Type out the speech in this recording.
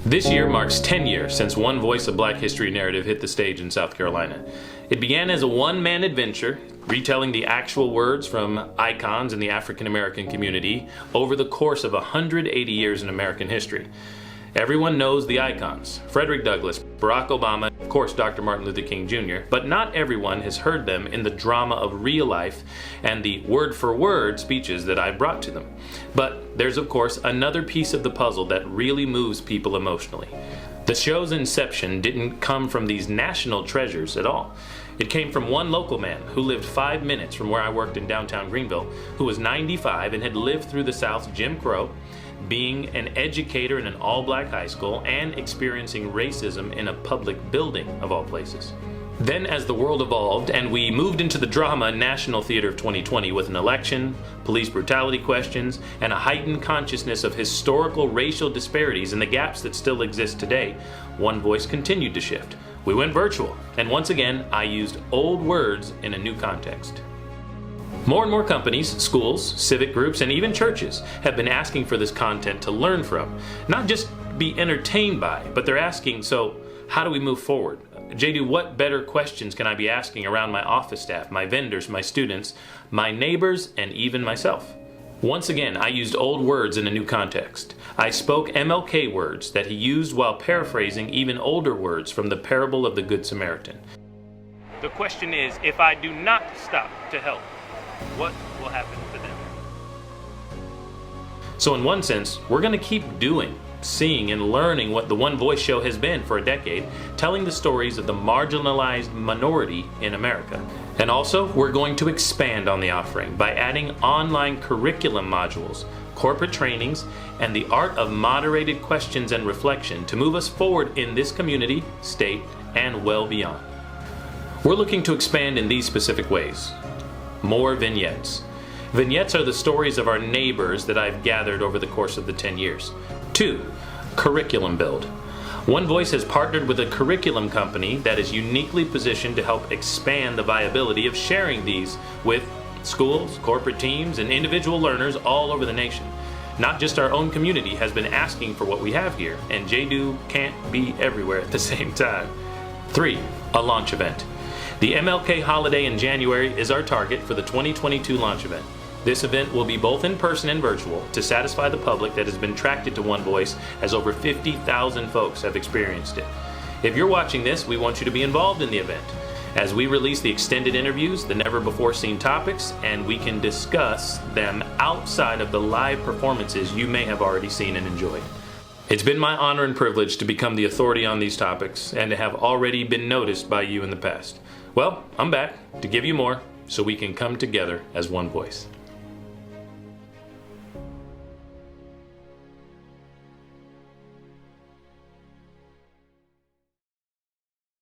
This year marks 10 years since One Voice, a Black History narrative hit the stage in South Carolina. It began as a one-man adventure, retelling the actual words from icons in the African American community over the course of 180 years in American history. Everyone knows the icons: Frederick Douglass, Barack Obama, of course Dr. Martin Luther King Jr., but not everyone has heard them in the drama of real life and the word-for-word speeches that I brought to them. But there's of course another piece of the puzzle that really moves people emotionally. The show's inception didn't come from these national treasures at all. It came from one local man who lived 5 minutes from where I worked in downtown Greenville, who was 95 and had lived through the South's Jim Crow, being an educator in an all-black high school, and experiencing racism in a public building of all places. Then as the world evolved and we moved into the drama National Theater of 2020 with an election, police brutality questions, and a heightened consciousness of historical racial disparities and the gaps that still exist today, One Voice continued to shift. We went virtual, and once again I used old words in a new context. More and more companies, schools, civic groups, and even churches have been asking for this content to learn from, not just be entertained by, but they're asking, so how do we move forward? JDew, what better questions can I be asking around my office staff, my vendors, my students, my neighbors, and even myself? Once again, I used old words in a new context. I spoke MLK words that he used while paraphrasing even older words from the parable of the Good Samaritan. The question is, if I do not stop to help, what will happen to them? So in one sense, we're going to keep doing, seeing, and learning what the One Voice show has been for a decade, telling the stories of the marginalized minority in America. And also, we're going to expand on the offering by adding online curriculum modules, corporate trainings, and the art of moderated questions and reflection to move us forward in this community, state, and well beyond. We're looking to expand in these specific ways. More vignettes. Vignettes are the stories of our neighbors that I've gathered over the course of the 10 years. 2. Curriculum build. One Voice has partnered with a curriculum company that is uniquely positioned to help expand the viability of sharing these with schools, corporate teams, and individual learners all over the nation. Not just our own community has been asking for what we have here, and JDew can't be everywhere at the same time. 3. A launch event. The MLK holiday in January is our target for the 2022 launch event. This event will be both in person and virtual to satisfy the public that has been attracted to One Voice, as over 50,000 folks have experienced it. If you're watching this, we want you to be involved in the event as we release the extended interviews, the never-before-seen topics, and we can discuss them outside of the live performances you may have already seen and enjoyed. It's been my honor and privilege to become the authority on these topics and to have already been noticed by you in the past. Well, I'm back to give you more so we can come together as One Voice.